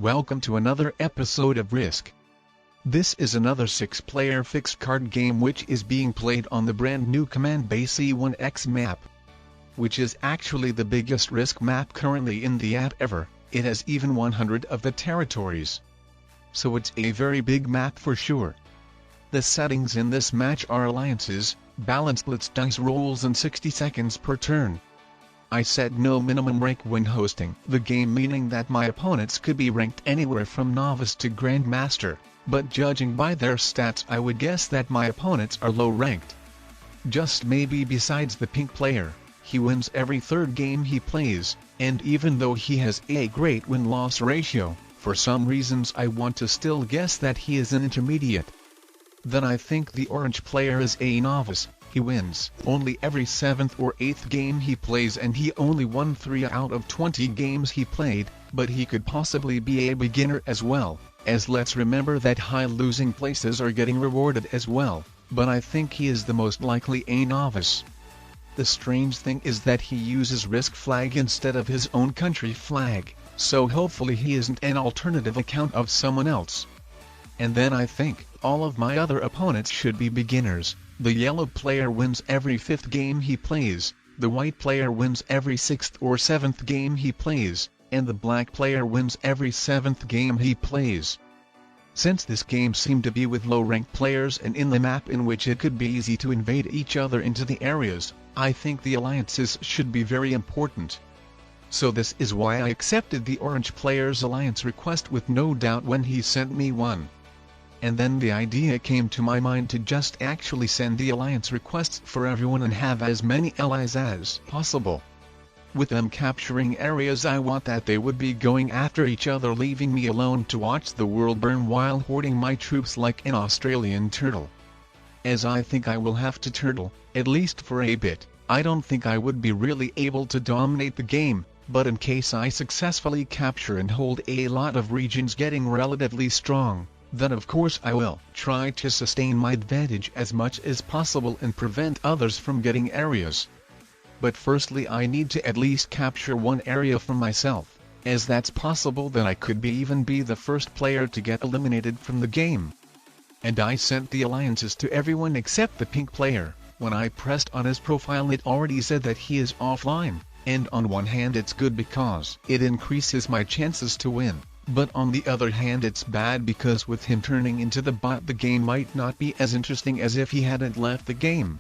Welcome to another episode of Risk. This is another 6-player fixed card game which is being played on the brand new command Base C1X map, which is actually the biggest Risk map currently in the app ever. It has even 100 of the territories. So it's a very big map for sure. The settings in this match are alliances, balanced blitz dice rolls and 60 seconds per turn. I set no minimum rank when hosting the game, meaning that my opponents could be ranked anywhere from novice to grandmaster, but judging by their stats I would guess that my opponents are low ranked. Just maybe besides the pink player, he wins every third game he plays, and even though he has a great win-loss ratio, for some reasons I want to still guess that he is an intermediate. Then I think the orange player is a novice. He wins only every 7th or 8th game he plays, and he only won 3 out of 20 games he played, but he could possibly be a beginner as well, as let's remember that high losing places are getting rewarded as well, but I think he is the most likely a novice. The strange thing is that he uses Risk flag instead of his own country flag, so hopefully he isn't an alternative account of someone else. And then I think all of my other opponents should be beginners. The yellow player wins every 5th game he plays, the white player wins every 6th or 7th game he plays, and the black player wins every 7th game he plays. Since this game seemed to be with low-ranked players and in the map in which it could be easy to invade each other into the areas, I think the alliances should be very important. So this is why I accepted the orange player's alliance request with no doubt when he sent me one. And then the idea came to my mind to just actually send the alliance requests for everyone and have as many allies as possible. With them capturing areas, I want that they would be going after each other, leaving me alone to watch the world burn while hoarding my troops like an Australian turtle. As I think I will have to turtle, at least for a bit. I don't think I would be really able to dominate the game, but in case I successfully capture and hold a lot of regions getting relatively strong, then of course I will try to sustain my advantage as much as possible and prevent others from getting areas. But firstly I need to at least capture one area for myself, as that's possible that I could even be the first player to get eliminated from the game. And I sent the alliances to everyone except the pink player. When I pressed on his profile it already said that he is offline, and on one hand it's good because it increases my chances to win. But on the other hand it's bad because with him turning into the bot the game might not be as interesting as if he hadn't left the game.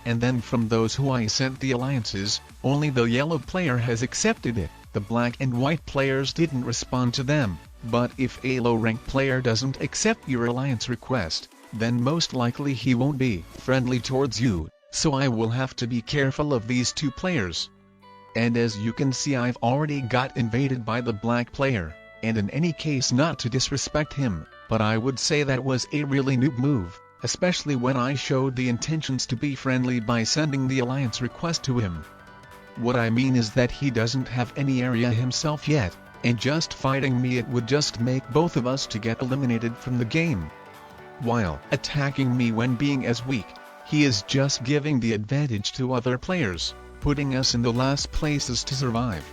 And then from those who I sent the alliances, only the yellow player has accepted it, the black and white players didn't respond to them, but if a low-ranked player doesn't accept your alliance request, then most likely he won't be friendly towards you, so I will have to be careful of these two players. And as you can see I've already got invaded by the black player. And in any case, not to disrespect him, but I would say that was a really noob move, especially when I showed the intentions to be friendly by sending the alliance request to him. What I mean is that he doesn't have any area himself yet, and just fighting me it would just make both of us to get eliminated from the game. While attacking me when being as weak, he is just giving the advantage to other players, putting us in the last places to survive.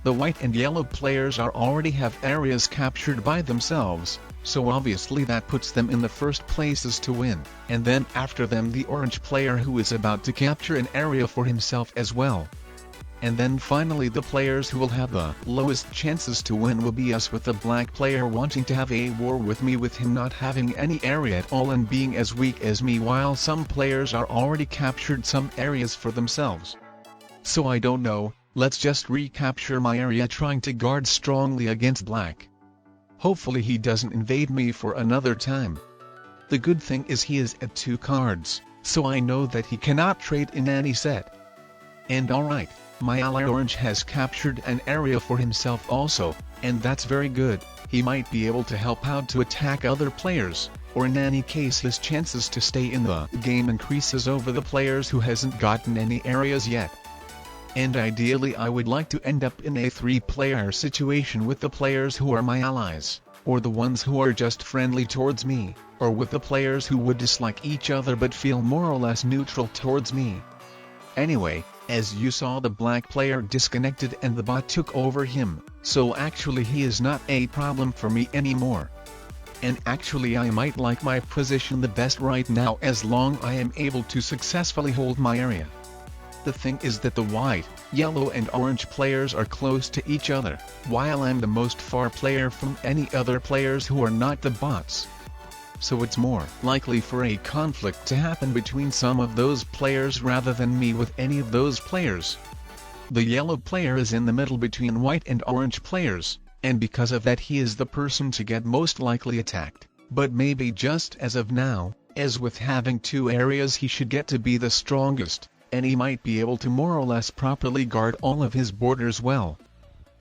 The white and yellow players already have areas captured by themselves, so obviously that puts them in the first places to win, and then after them the orange player who is about to capture an area for himself as well. And then finally the players who will have the lowest chances to win will be us, with the black player wanting to have a war with me with him not having any area at all and being as weak as me, while some players are already captured some areas for themselves. So I don't know. Let's just recapture my area trying to guard strongly against black. Hopefully he doesn't invade me for another time. The good thing is he is at 2 cards, so I know that he cannot trade in any set. And alright, my ally orange has captured an area for himself also, and that's very good. He might be able to help out to attack other players, or in any case his chances to stay in the game increases over the players who hasn't gotten any areas yet. And ideally I would like to end up in a 3-player situation with the players who are my allies, or the ones who are just friendly towards me, or with the players who would dislike each other but feel more or less neutral towards me. Anyway, as you saw, the black player disconnected and the bot took over him, So actually he is not a problem for me anymore. And actually I might like my position the best right now as long I am able to successfully hold my area. The thing is that the white, yellow and orange players are close to each other, while I'm the most far player from any other players who are not the bots. So it's more likely for a conflict to happen between some of those players rather than me with any of those players. The yellow player is in the middle between white and orange players, and because of that he is the person to get most likely attacked, but maybe just as of now, as with having two areas he should get to be the strongest, and he might be able to more or less properly guard all of his borders well.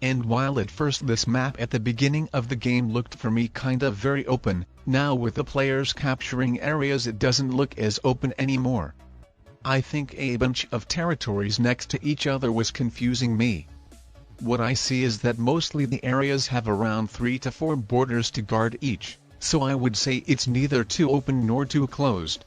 And while at first this map at the beginning of the game looked for me kind of very open, now with the players capturing areas it doesn't look as open anymore. I think a bunch of territories next to each other was confusing me. What I see is that mostly the areas have around 3 to 4 borders to guard each, so I would say it's neither too open nor too closed.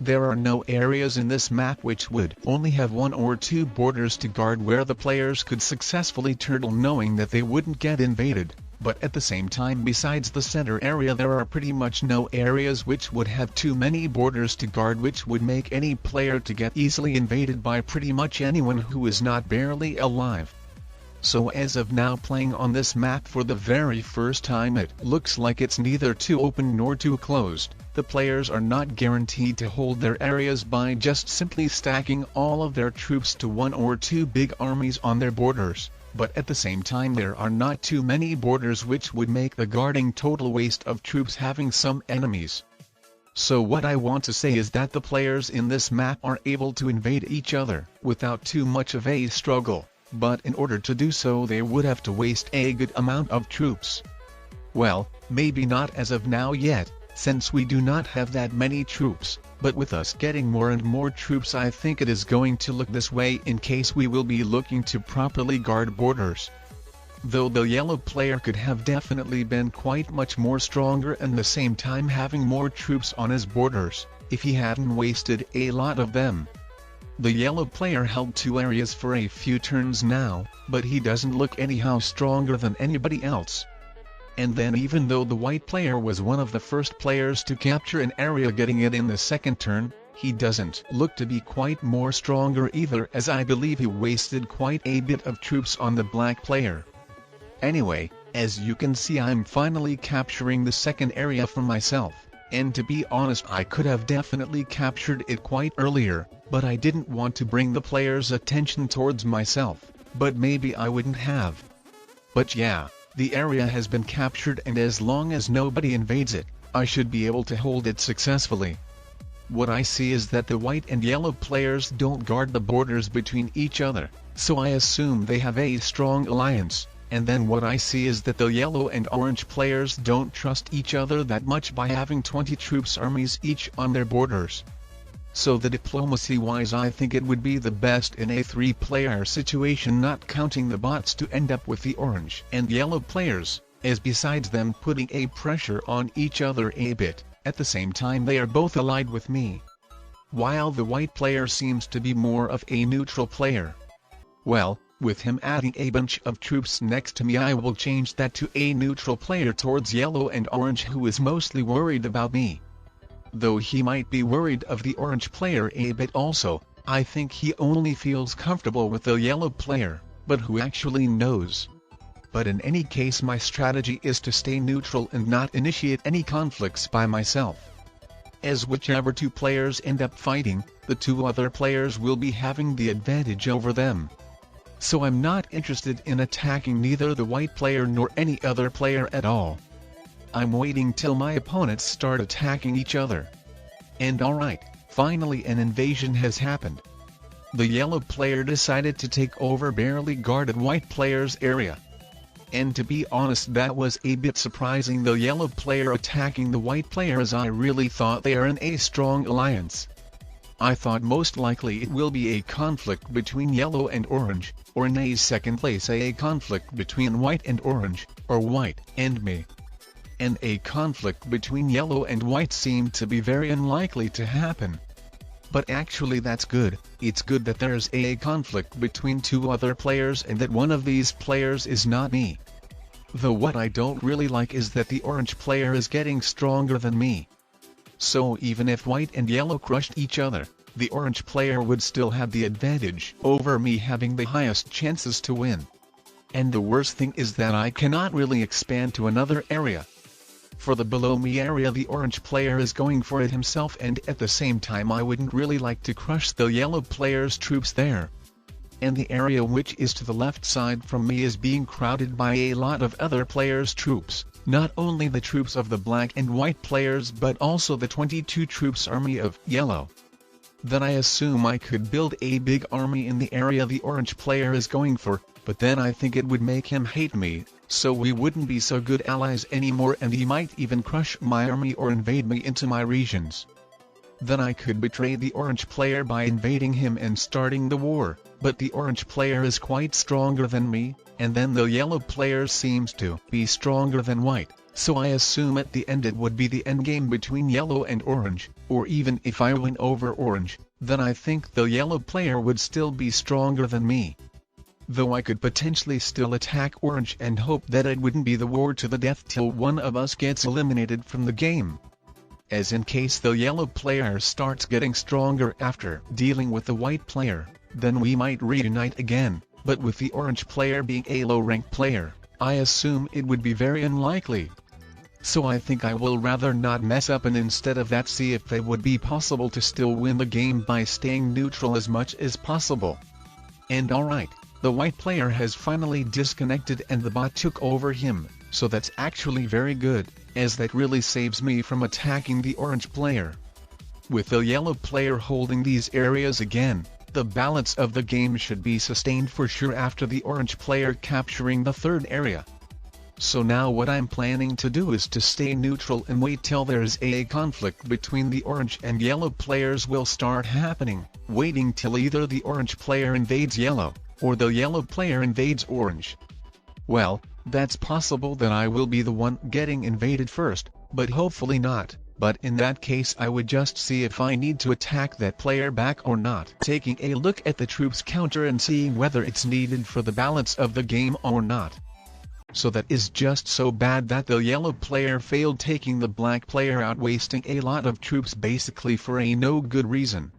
There are no areas in this map which would only have 1 or 2 borders to guard where the players could successfully turtle knowing that they wouldn't get invaded, but at the same time besides the center area there are pretty much no areas which would have too many borders to guard which would make any player to get easily invaded by pretty much anyone who is not barely alive. So as of now playing on this map for the very first time it looks like it's neither too open nor too closed. The players are not guaranteed to hold their areas by just simply stacking all of their troops to 1 or 2 big armies on their borders, but at the same time there are not too many borders which would make the guarding total waste of troops having some enemies. So what I want to say is that the players in this map are able to invade each other without too much of a struggle, but in order to do so they would have to waste a good amount of troops. Well, maybe not as of now yet, since we do not have that many troops, but with us getting more and more troops I think it is going to look this way in case we will be looking to properly guard borders. Though the yellow player could have definitely been quite much more stronger and at the same time having more troops on his borders, if he hadn't wasted a lot of them. The yellow player held 2 areas for a few turns now, but he doesn't look anyhow stronger than anybody else. And then even though the white player was one of the first players to capture an area getting it in the second turn, he doesn't look to be quite more stronger either as I believe he wasted quite a bit of troops on the black player. Anyway, as you can see I'm finally capturing the second area for myself, and to be honest I could have definitely captured it quite earlier, but I didn't want to bring the players' attention towards myself, but maybe I wouldn't have. But yeah. The area has been captured and as long as nobody invades it, I should be able to hold it successfully. What I see is that the white and yellow players don't guard the borders between each other, so I assume they have a strong alliance, and then what I see is that the yellow and orange players don't trust each other that much by having 20 troops armies each on their borders. So the diplomacy-wise I think it would be the best in a 3-player situation not counting the bots to end up with the orange and yellow players, as besides them putting a pressure on each other a bit, at the same time they are both allied with me. While the white player seems to be more of a neutral player. Well, with him adding a bunch of troops next to me I will change that to a neutral player towards yellow and orange who is mostly worried about me. Though he might be worried of the orange player a bit also, I think he only feels comfortable with the yellow player, but who actually knows? But in any case my strategy is to stay neutral and not initiate any conflicts by myself. As whichever 2 players end up fighting, the 2 other players will be having the advantage over them. So I'm not interested in attacking neither the white player nor any other player at all. I'm waiting till my opponents start attacking each other. And alright, finally an invasion has happened. The yellow player decided to take over barely guarded white player's area. And to be honest that was a bit surprising, the yellow player attacking the white player as I really thought they are in a strong alliance. I thought most likely it will be a conflict between yellow and orange, or in a second place a conflict between white and orange, or white and me. And a conflict between yellow and white seemed to be very unlikely to happen. But actually that's good. It's good that there's a conflict between two other players and that one of these players is not me. Though what I don't really like is that the orange player is getting stronger than me. So even if white and yellow crushed each other, the orange player would still have the advantage over me, having the highest chances to win. And the worst thing is that I cannot really expand to another area. For the below me area the orange player is going for it himself, and at the same time I wouldn't really like to crush the yellow player's troops there. And the area which is to the left side from me is being crowded by a lot of other players' troops, not only the troops of the black and white players but also the 22 troops army of yellow. Then I assume I could build a big army in the area the orange player is going for, but then I think it would make him hate me, so we wouldn't be so good allies anymore, and he might even crush my army or invade me into my regions. Then I could betray the orange player by invading him and starting the war, but the orange player is quite stronger than me, and then the yellow player seems to be stronger than white, so I assume at the end it would be the endgame between yellow and orange, or even if I win over orange, then I think the yellow player would still be stronger than me. Though I could potentially still attack orange and hope that it wouldn't be the war to the death till one of us gets eliminated from the game. As in case the yellow player starts getting stronger after dealing with the white player, then we might reunite again, but with the orange player being a low-ranked player, I assume it would be very unlikely. So I think I will rather not mess up and instead of that see if it would be possible to still win the game by staying neutral as much as possible. And alright, the white player has finally disconnected and the bot took over him, so that's actually very good, as that really saves me from attacking the orange player. With the yellow player holding these areas again, the balance of the game should be sustained for sure after the orange player capturing the third area. So now what I'm planning to do is to stay neutral and wait till there's a conflict between the orange and yellow players will start happening, waiting till either the orange player invades yellow, or the yellow player invades orange. Well, that's possible that I will be the one getting invaded first, but hopefully not, but in that case I would just see if I need to attack that player back or not, taking a look at the troops counter and seeing whether it's needed for the balance of the game or not. So that is just so bad that the yellow player failed taking the black player out, wasting a lot of troops basically for a no good reason.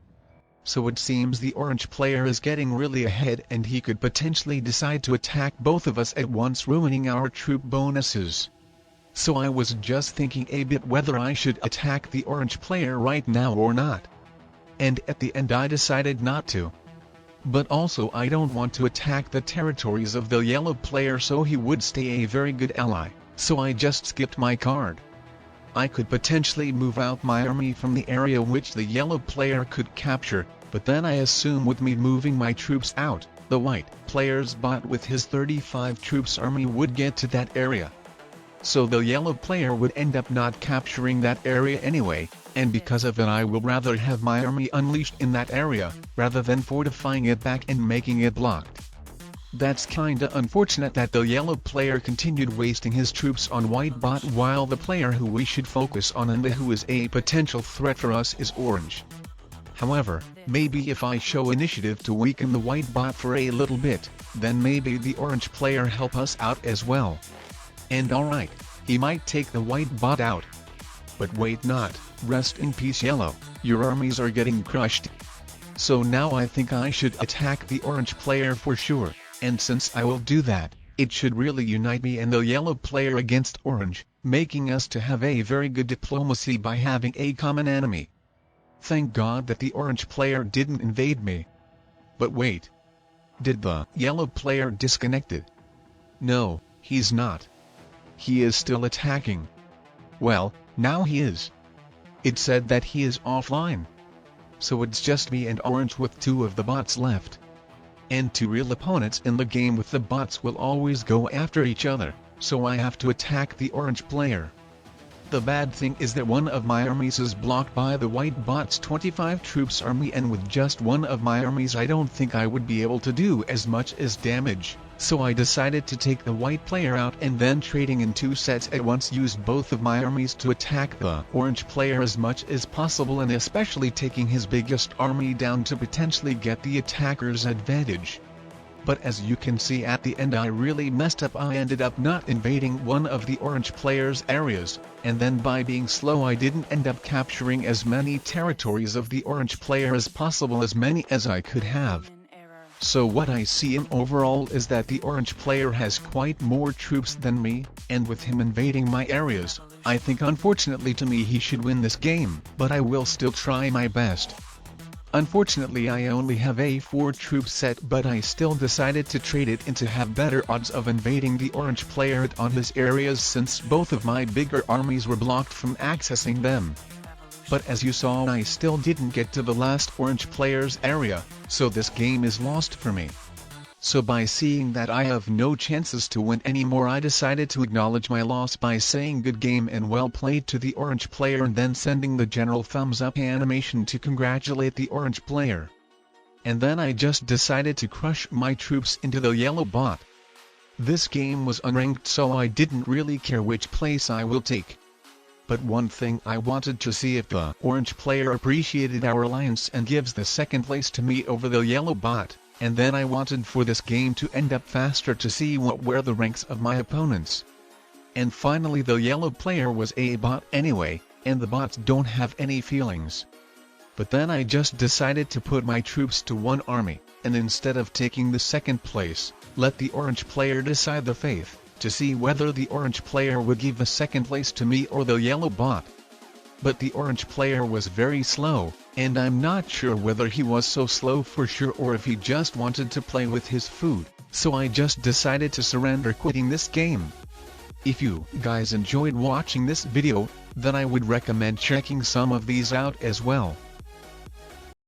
So it seems the orange player is getting really ahead and he could potentially decide to attack both of us at once, ruining our troop bonuses. So I was just thinking a bit whether I should attack the orange player right now or not. And at the end I decided not to. But also I don't want to attack the territories of the yellow player so he would stay a very good ally, so I just skipped my card. I could potentially move out my army from the area which the yellow player could capture, but then I assume with me moving my troops out, the white player's bot with his 35 troops army would get to that area. So the yellow player would end up not capturing that area anyway, and because of it I will rather have my army unleashed in that area, rather than fortifying it back and making it blocked. That's kinda unfortunate that the yellow player continued wasting his troops on white bot while the player who we should focus on and who is a potential threat for us is orange. However, maybe if I show initiative to weaken the white bot for a little bit, then maybe the orange player help us out as well. And alright, he might take the white bot out. But wait not, rest in peace yellow, your armies are getting crushed. So now I think I should attack the orange player for sure. And since I will do that, it should really unite me and the yellow player against orange, making us to have a very good diplomacy by having a common enemy. Thank God that the orange player didn't invade me. But wait. Did the yellow player disconnected? No, he's not. He is still attacking. Well, now he is. It said that he is offline. So it's just me and orange with two of the bots left. And two real opponents in the game with the bots will always go after each other, so I have to attack the orange player. The bad thing is that one of my armies is blocked by the white bot's 25 troops army, and with just one of my armies I don't think I would be able to do as much as damage, so I decided to take the white player out and then trading in 2 sets at once used both of my armies to attack the orange player as much as possible, and especially taking his biggest army down to potentially get the attacker's advantage. But as you can see at the end, I really messed up. I ended up not invading one of the orange player's areas, and then by being slow I didn't end up capturing as many territories of the orange player as possible, as many as I could have. So what I see in overall is that the orange player has quite more troops than me, and with him invading my areas, I think unfortunately to me he should win this game, but I will still try my best. Unfortunately I only have a 4 troop set, but I still decided to trade it in to have better odds of invading the orange player on his areas, since both of my bigger armies were blocked from accessing them. But as you saw, I still didn't get to the last orange player's area, so this game is lost for me. So by seeing that I have no chances to win anymore, I decided to acknowledge my loss by saying good game and well played to the orange player, and then sending the general thumbs up animation to congratulate the orange player. And then I just decided to crush my troops into the yellow bot. This game was unranked, so I didn't really care which place I will take. But one thing I wanted to see if the orange player appreciated our alliance and gives the second place to me over the yellow bot. And then I wanted for this game to end up faster to see what were the ranks of my opponents. And finally the yellow player was a bot anyway, and the bots don't have any feelings. But then I just decided to put my troops to 1 army, and instead of taking the second place, let the orange player decide the fate, to see whether the orange player would give the second place to me or the yellow bot. But the orange player was very slow, and I'm not sure whether he was so slow for sure or if he just wanted to play with his food, so I just decided to surrender, quitting this game. If you guys enjoyed watching this video, then I would recommend checking some of these out as well.